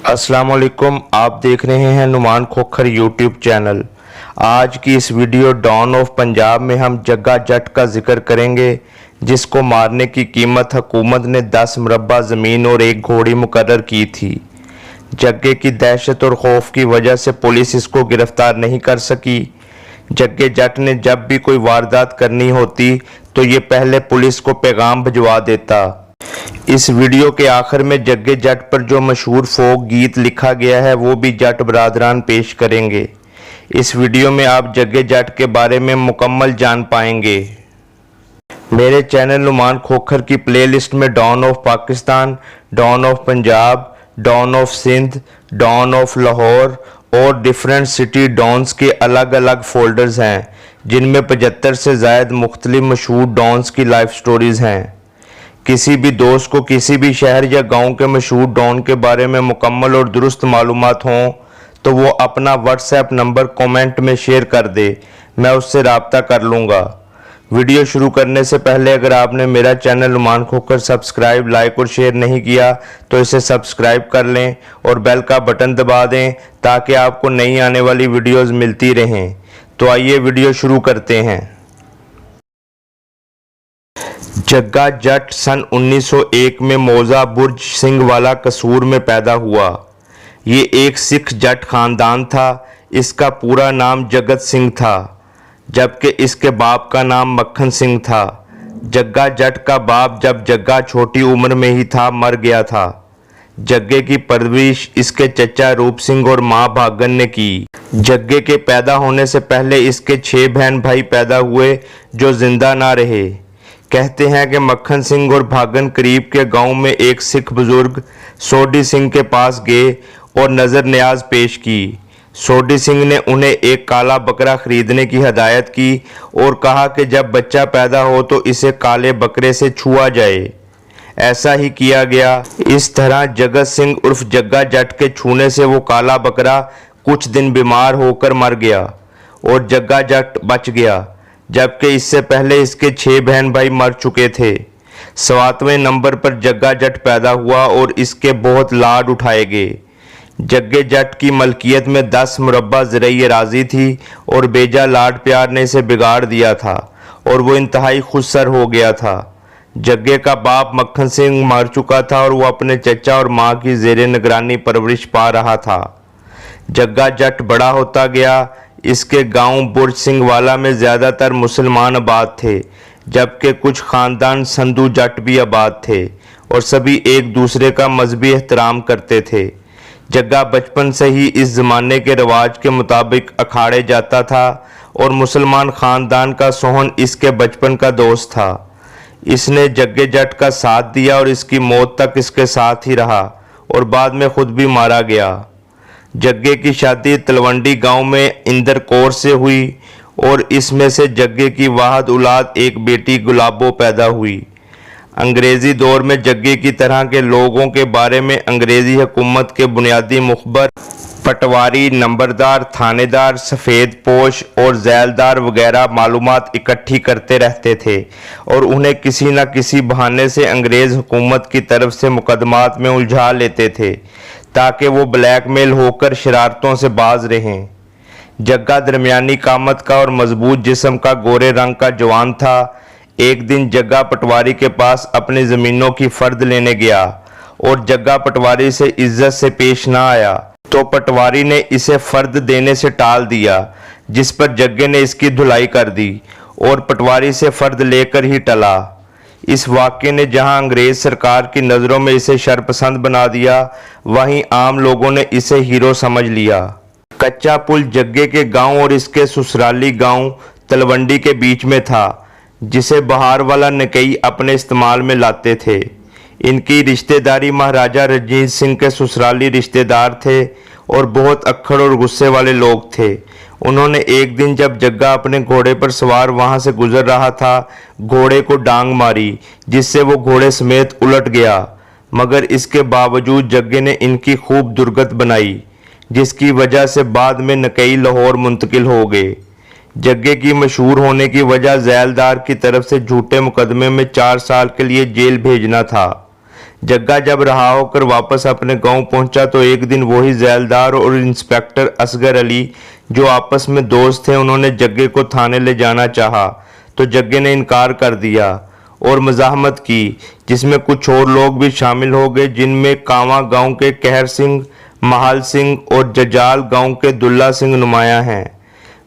अस्सलाम वालेकुम। आप देख रहे हैं नुमान खोखर यूट्यूब चैनल। आज की इस वीडियो डॉन ऑफ पंजाब में हम जग्गा जट का जिक्र करेंगे, जिसको मारने की कीमत हुकूमत ने 10 मुरब्बा ज़मीन और एक घोड़ी मुकर्रर की थी। जग्गे की दहशत और खौफ की वजह से पुलिस इसको गिरफ्तार नहीं कर सकी। जग्गे जट ने जब भी कोई वारदात करनी होती तो ये पहले पुलिस को पैगाम भिजवा देता। इस वीडियो के आखिर में जग्गे जट पर जो मशहूर फोक गीत लिखा गया है वो भी जट बरादरान पेश करेंगे। इस वीडियो में आप जग्गे जट के बारे में मुकम्मल जान पाएंगे। मेरे चैनल नुमान खोखर की प्लेलिस्ट में don of Pakistan, don of Punjab, don of Sindh, don of Lahore और डिफरेंट सिटी डॉन्स के अलग अलग फोल्डर्स हैं, जिनमें 75 से ज़ायद मुख्तलिफ मशहूर डॉन्स की लाइफ स्टोरीज़ हैं। किसी भी दोस्त को किसी भी शहर या गांव के मशहूर डॉन के बारे में मुकम्मल और दुरुस्त मालूमात हों तो वो अपना व्हाट्सएप नंबर कमेंट में शेयर कर दे, मैं उससे रब्ता कर लूँगा। वीडियो शुरू करने से पहले अगर आपने मेरा channel Numan Khokhar subscribe, like और शेयर नहीं किया तो इसे सब्सक्राइब कर लें और बेल का बटन दबा दें ताकि आपको नई आने वाली वीडियोज़ मिलती रहें। तो आइए वीडियो शुरू करते हैं। जग्गा जट सन 1901 में मौजा बुर्ज सिंह वाला कसूर में पैदा हुआ। ये एक सिख जट खानदान था। इसका पूरा नाम जगत सिंह था, जबकि इसके बाप का नाम मक्खन सिंह था। जग्गा जट का बाप जब जग्गा छोटी उम्र में ही था मर गया था। जग्गे की परवरिश इसके चचा रूप सिंह और माँ भागन ने की। जग्गे के पैदा होने से पहले इसके 6 बहन भाई पैदा हुए जो जिंदा ना रहे। कहते हैं कि मक्खन सिंह और भागन करीब के गांव में एक सिख बुजुर्ग सोडी सिंह के पास गए और नज़र न्याज पेश की। सोडी सिंह ने उन्हें एक काला बकरा खरीदने की हदायत की और कहा कि जब बच्चा पैदा हो तो इसे काले बकरे से छुआ जाए। ऐसा ही किया गया। इस तरह जगत सिंह उर्फ जग्गा जट के छूने से वो काला बकरा कुछ दिन बीमार होकर मर गया और जग्गा जट बच गया, जबकि इससे पहले इसके 6 बहन भाई मर चुके थे। 7वें नंबर पर जग्गा जट पैदा हुआ और इसके बहुत लाड उठाए गए। जग्गे जट की मलकियत में 10 मुरब्बा ज़रई अराज़ी थी और बेजा लाड प्यार ने इसे बिगाड़ दिया था और वो इंतहाई खुदसर हो गया था। जग्गे का बाप मक्खन सिंह मर चुका था और वो अपने चचा और माँ की ज़ेरे निगरानी परवरिश पा रहा था। जग्गा जट बड़ा होता गया। इसके गांव बुर्ज सिंह वाला में ज़्यादातर मुसलमान आबाद थे, जबकि कुछ ख़ानदान संधू जट भी आबाद थे और सभी एक दूसरे का मजहबी एहतराम करते थे। जग्गा बचपन से ही इस ज़माने के रवाज के मुताबिक अखाड़े जाता था और मुसलमान ख़ानदान का सोहन इसके बचपन का दोस्त था। इसने जग्गे जट का साथ दिया और इसकी मौत तक इसके साथ ही रहा और बाद में खुद भी मारा गया। जग्गे की शादी तलवंडी गांव में इंदर कौर से हुई और इसमें से जग्गे की वाहद औलाद एक बेटी गुलाबो पैदा हुई। अंग्रेज़ी दौर में जग्गे की तरह के लोगों के बारे में अंग्रेज़ी हुकूमत के बुनियादी मुखबर पटवारी, नंबरदार, थानेदार, सफ़ेद पोश और ज़ैलदार वगैरह मालूमात इकट्ठी करते रहते थे और उन्हें किसी न किसी बहाने से अंग्रेज़ हुकूमत की तरफ से मुकदमात में उलझा लेते थे ताकि वो ब्लैकमेल होकर शरारतों से बाज रहें। जग्गा दरमियानी कामत का और मजबूत जिस्म का गोरे रंग का जवान था। एक दिन जग्गा पटवारी के पास अपनी ज़मीनों की फ़र्द लेने गया और जग्गा पटवारी से इज्जत से पेश ना आया तो पटवारी ने इसे फ़र्द देने से टाल दिया, जिस पर जग्गे ने इसकी धुलाई कर दी और पटवारी से फ़र्द लेकर ही टला। इस वाक़े ने जहां अंग्रेज़ सरकार की नज़रों में इसे शरपसंद बना दिया, वहीं आम लोगों ने इसे हीरो समझ लिया। कच्चा पुल जग्गे के गांव और इसके ससुराली गांव तलवंडी के बीच में था, जिसे बहार वाला नकई अपने इस्तेमाल में लाते थे। इनकी रिश्तेदारी महाराजा रंजीत सिंह के ससुराली रिश्तेदार थे और बहुत अक्खड़ और गुस्से वाले लोग थे। उन्होंने एक दिन जब जग्गा अपने घोड़े पर सवार वहां से गुजर रहा था, घोड़े को डांग मारी, जिससे वो घोड़े समेत उलट गया। मगर इसके बावजूद जग्गे ने इनकी खूब दुर्गत बनाई, जिसकी वजह से बाद में नकई लाहौर मुंतकिल हो गए। जग्गे की मशहूर होने की वजह ज़ैलदार की तरफ से झूठे मुकदमे में 4 साल के लिए जेल भेजना था। जग्गा जब रहा होकर वापस अपने गांव पहुंचा तो एक दिन वही जैलदार और इंस्पेक्टर असगर अली जो आपस में दोस्त थे, उन्होंने जग्गे को थाने ले जाना चाहा तो जग्गे ने इनकार कर दिया और मज़ाहमत की, जिसमें कुछ और लोग भी शामिल हो गए, जिनमें कांवा गांव के कहर सिंह, महाल सिंह और जजाल गांव के दुल्ला सिंह नुमाया हैं।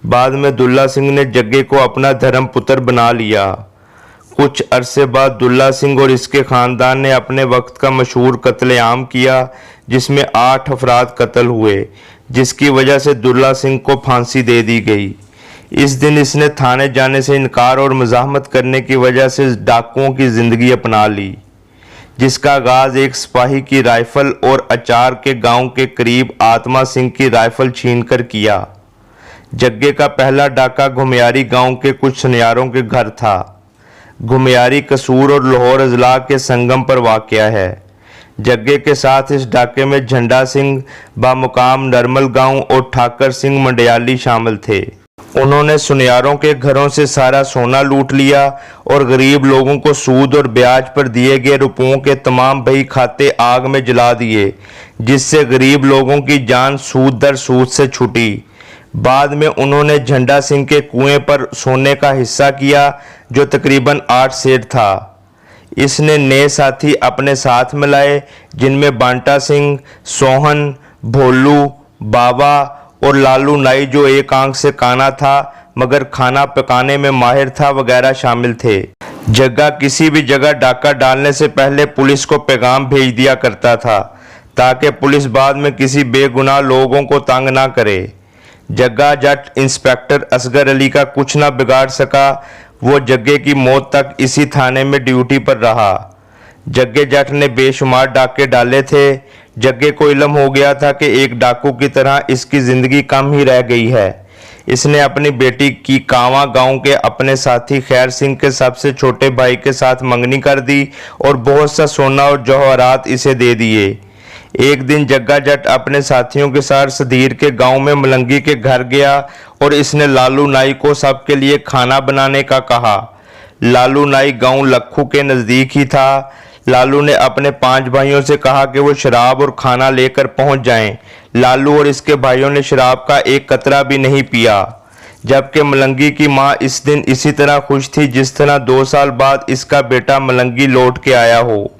बाद में दुल्ला सिंह ने जग्गे को अपना धर्म पुत्र बना लिया। कुछ अरसे बाद दुल्ला सिंह और इसके ख़ानदान ने अपने वक्त का मशहूर कत्लेआम किया, जिसमें 8 अफराद कत्ल हुए, जिसकी वजह से दुल्ला सिंह को फांसी दे दी गई। इस दिन इसने थाने जाने से इनकार और मज़ाहमत करने की वजह से डाकुओं की ज़िंदगी अपना ली, जिसका आगाज़ एक सिपाही की राइफ़ल और अचार के गांव के करीब आत्मा सिंह की राइफ़ल छीनकर किया। जग्गे का पहला डाका घुमियारी गांव के कुछ सुनियारों के घर था। घुमियारी कसूर और लाहौर अजला के संगम पर वाक़या है। जग्गे के साथ इस डाके में झंडा सिंह बामुकाम नरमल गांव और ठाकर सिंह मंडियाली शामिल थे। उन्होंने सुनियारों के घरों से सारा सोना लूट लिया और गरीब लोगों को सूद और ब्याज पर दिए गए रुपयों के तमाम बही खाते आग में जला दिए, जिससे गरीब लोगों की जान सूद दर सूद से छूटी। बाद में उन्होंने झंडा सिंह के कुएं पर सोने का हिस्सा किया, जो तकरीबन 8 सेर था। इसने नए साथी अपने साथ मिलाए, जिनमें बांटा सिंह, सोहन, भोलू, बाबा और लालू नाई जो एक आंख से काना था मगर खाना पकाने में माहिर था वगैरह शामिल थे। जग्गा किसी भी जगह डाका डालने से पहले पुलिस को पैगाम भेज दिया करता था, ताकि पुलिस बाद में किसी बेगुनाह लोगों को तंग ना करे। जग्गा जट इंस्पेक्टर असगर अली का कुछ ना बिगाड़ सका। वो जग्गे की मौत तक इसी थाने में ड्यूटी पर रहा। जग्गे जट ने बेशुमार डाके डाले थे। जग्गे को इल्म हो गया था कि एक डाकू की तरह इसकी ज़िंदगी कम ही रह गई है। इसने अपनी बेटी की कांवा गांव के अपने साथी खैर सिंह के सबसे छोटे भाई के साथ मंगनी कर दी और बहुत सा सोना और जौहरात इसे दे दिए। एक दिन जग्गा जट अपने साथियों के साथ सदीर के गांव में मलंगी के घर गया और इसने लालू नाई को सबके लिए खाना बनाने का कहा। लालू नाई गांव लखू के नज़दीक ही था। लालू ने अपने 5 भाइयों से कहा कि वो शराब और खाना लेकर पहुंच जाएं। लालू और इसके भाइयों ने शराब का एक कतरा भी नहीं पिया, जबकि मलंगी की मां इस दिन इसी तरह खुश थी जिस तरह 2 साल बाद इसका बेटा मलंगी लौट के आया हो।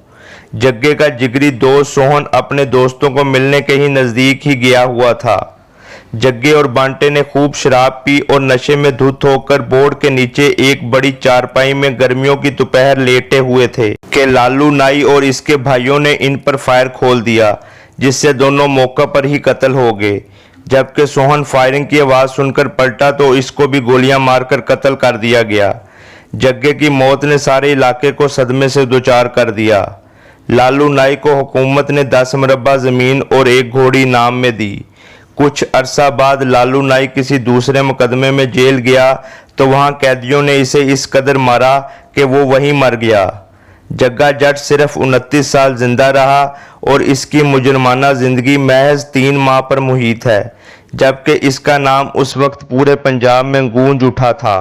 जग्गे का जिगरी दोस्त सोहन अपने दोस्तों को मिलने के ही नज़दीक ही गया हुआ था। जग्गे और बांटे ने खूब शराब पी और नशे में धुत होकर बोर्ड के नीचे एक बड़ी चारपाई में गर्मियों की दोपहर लेटे हुए थे कि लालू नाई और इसके भाइयों ने इन पर फायर खोल दिया, जिससे दोनों मौका पर ही कत्ल हो गए। जबकि सोहन फायरिंग की आवाज़ सुनकर पलटा तो इसको भी गोलियां मारकर कत्ल कर दिया गया। जग्गे की मौत ने सारे इलाके को सदमे से दोचार कर दिया। लालू नाई को हुकूमत ने 10 मरबा ज़मीन और 1 घोड़ी इनाम में दी। कुछ अरसा बाद लालू नाई किसी दूसरे मुकदमे में जेल गया तो वहां कैदियों ने इसे इस कदर मारा कि वो वहीं मर गया। जग्गा जट सिर्फ 29 साल जिंदा रहा और इसकी मुजरमाना जिंदगी महज 3 माह पर मुहित है, जबकि इसका नाम उस वक्त पूरे पंजाब में गूंज उठा था।